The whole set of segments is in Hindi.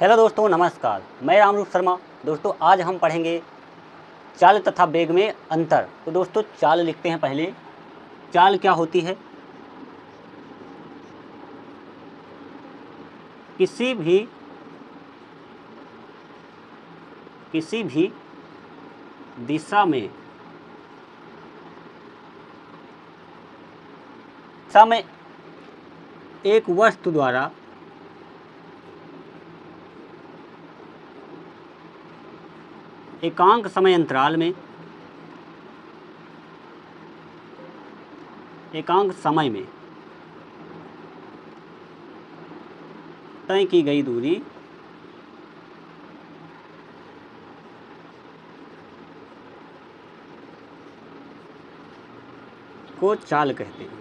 हेलो दोस्तों, नमस्कार। मैं रामरूप शर्मा। दोस्तों, आज हम पढ़ेंगे चाल तथा वेग में अंतर। तो दोस्तों, चाल लिखते हैं पहले। चाल क्या होती है? किसी भी दिशा में एक वस्तु द्वारा एकांक समय अंतराल में तय की गई दूरी को चाल कहते हैं।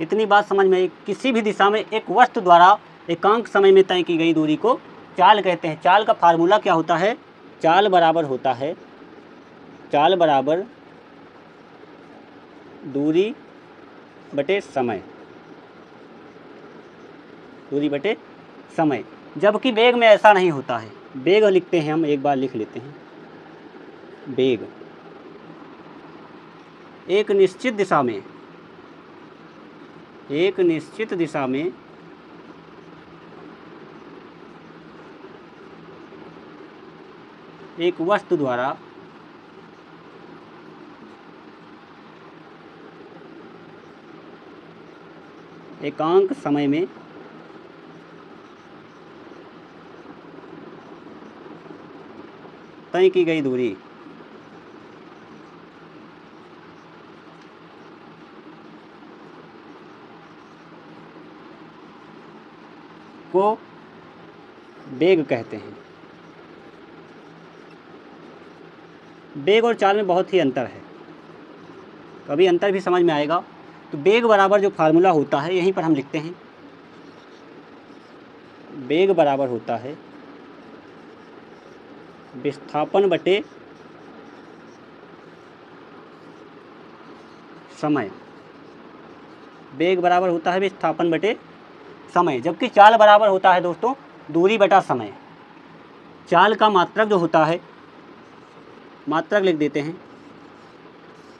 इतनी बात समझ में आई। किसी भी दिशा में एक वस्तु द्वारा एकांक समय में तय की गई दूरी को चाल कहते हैं। चाल का फार्मूला क्या होता है? चाल बराबर दूरी बटे समय। जबकि वेग में ऐसा नहीं होता है। वेग लिखते हैं हम, एक बार लिख लेते हैं। वेग एक निश्चित दिशा में एक वस्तु द्वारा एकांक समय में तय की गई दूरी को वेग कहते हैं। वेग और चाल में बहुत ही अंतर है। कभी अंतर भी समझ में आएगा। तो वेग बराबर जो फार्मूला होता है, यहीं पर हम लिखते हैं। वेग बराबर होता है विस्थापन बटे समय। वेग बराबर होता है विस्थापन बटे समय, जबकि चाल बराबर होता है दोस्तों दूरी बटा समय। चाल का मात्रक जो होता है, मात्रक लिख देते हैं।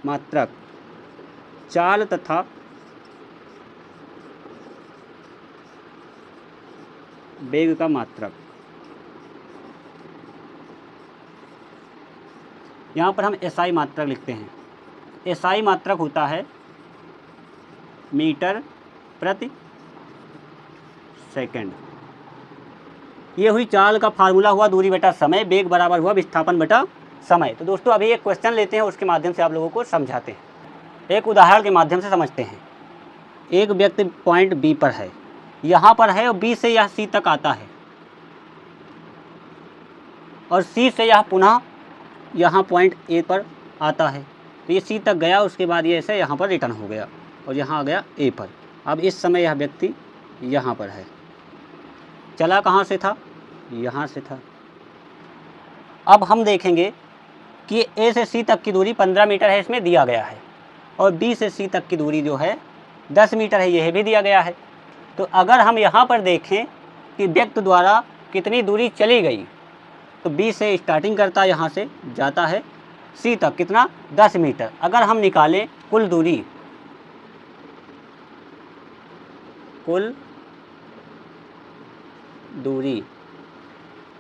मात्रक चाल तथा वेग का मात्रक। यहाँ पर हम एसआई मात्रक लिखते हैं। एसआई मात्रक होता है मीटर प्रति सेकंड। ये हुई चाल का फार्मूला, हुआ दूरी बटा समय। वेग बराबर हुआ विस्थापन बटा समय। तो दोस्तों, अभी एक क्वेश्चन लेते हैं, उसके माध्यम से आप लोगों को समझाते हैं। एक उदाहरण के माध्यम से समझते हैं। एक व्यक्ति पॉइंट बी पर है, यहाँ पर है, और बी से यह सी तक आता है, और सी से यह पुनः यहाँ पॉइंट ए पर आता है। तो ये सी तक गया, उसके बाद ये ऐसे यहाँ पर रिटर्न हो गया और यहाँ आ गया ए पर। अब इस समय यह व्यक्ति यहाँ पर है। चला कहाँ से था? यहाँ से था। अब हम देखेंगे कि ए से सी तक की दूरी 15 मीटर है, इसमें दिया गया है, और बी से सी तक की दूरी जो है 10 मीटर है, यह भी दिया गया है। तो अगर हम यहाँ पर देखें कि व्यक्ति द्वारा कितनी दूरी चली गई, तो बी से स्टार्टिंग करता है, यहाँ से जाता है सी तक, कितना? 10 मीटर। अगर हम निकालें कुल दूरी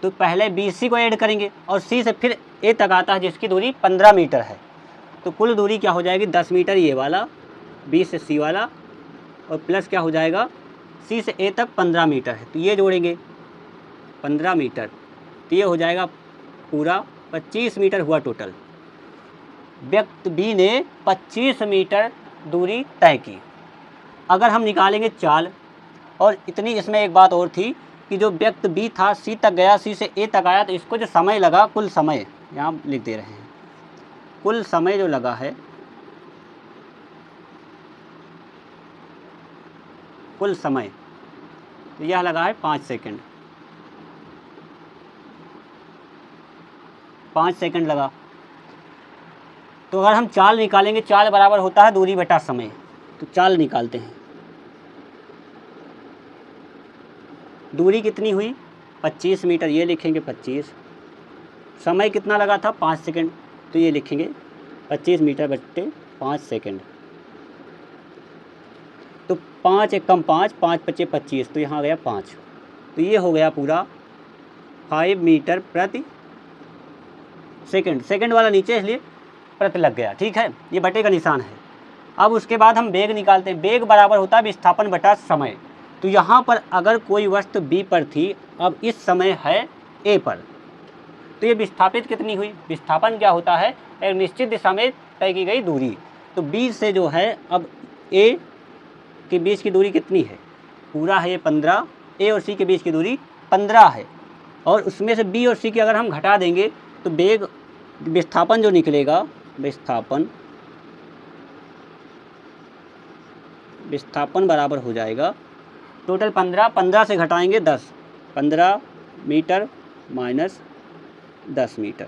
तो पहले बी सी को ऐड करेंगे, और सी से फिर ए तक आता है, जिसकी दूरी 15 मीटर है। तो कुल दूरी क्या हो जाएगी? 10 मीटर ये वाला, बी से सी वाला, और प्लस क्या हो जाएगा? सी से ए तक 15 मीटर है, तो ये जोड़ेंगे 15 मीटर, तो ये हो जाएगा पूरा 25 मीटर हुआ टोटल। व्यक्ति बी ने 25 मीटर दूरी तय की। अगर हम निकालेंगे चाल, और इतनी इसमें एक बात और थी कि जो व्यक्ति बी था, सी तक गया, सी से ए तक आया, तो इसको जो समय लगा, कुल समय यहाँ लिख दे रहे हैं। कुल समय जो लगा है, कुल समय तो यह लगा है 5 सेकंड। 5 सेकंड लगा। तो अगर हम चाल निकालेंगे, चाल बराबर होता है दूरी बटा समय, तो चाल निकालते हैं। दूरी कितनी हुई 25 मीटर, ये लिखेंगे 25। समय कितना लगा था 5 सेकंड, तो ये लिखेंगे 25 मीटर बट्टे 5 सेकंड। तो 5 एकम 5, 5 पच्चे 25, तो यहाँ आ गया 5। तो ये हो गया पूरा 5 मीटर प्रति सेकंड। सेकंड वाला नीचे इसलिए प्रति लग गया, ठीक है, ये बटे का निशान है। अब उसके बाद हम वेग निकालते हैं। वेग बराबर होता है विस्थापन बटा समय। तो यहाँ पर अगर कोई वस्तु बी पर थी, अब इस समय है ए पर, तो ये विस्थापित कितनी हुई। विस्थापन क्या होता है, एक निश्चित दिशा में तय की गई दूरी। तो बी से जो है अब ए के बीच की दूरी कितनी है, पूरा है ये 15, ए और सी के बीच की दूरी 15 है। और उसमें से बी और सी की अगर हम घटा देंगे तो वेग विस्थापन जो निकलेगा, विस्थापन बराबर हो जाएगा टोटल 15, 15 से घटाएंगे 10, 15 मीटर माइनस 10 मीटर,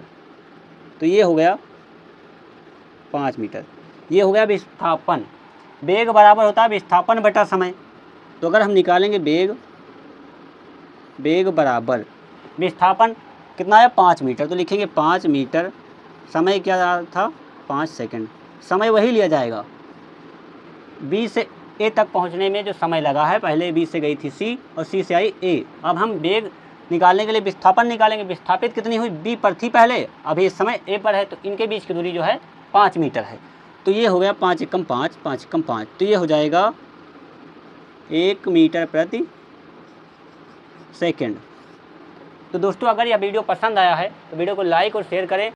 तो ये हो गया 5 मीटर। ये हो गया विस्थापन। वेग बराबर होता है विस्थापन बटा समय। तो अगर हम निकालेंगे वेग बराबर विस्थापन कितना है 5 मीटर, तो लिखेंगे 5 मीटर। समय क्या था 5 सेकंड, समय वही लिया जाएगा। बी से ए तक पहुंचने में जो समय लगा है, पहले बी से गई थी सी और सी से आई ए। अब हम वेग निकालने के लिए विस्थापन निकालेंगे। विस्थापित कितनी हुई, बी पर थी पहले, अभी इस समय ए पर है, तो इनके बीच की दूरी जो है 5 मीटर है। तो ये हो गया 5 एकम 5, 5 एकम 5, तो ये हो जाएगा 1 मीटर प्रति सेकंड। तो दोस्तों अगर यह वीडियो पसंद आया है तो वीडियो को लाइक और शेयर करें।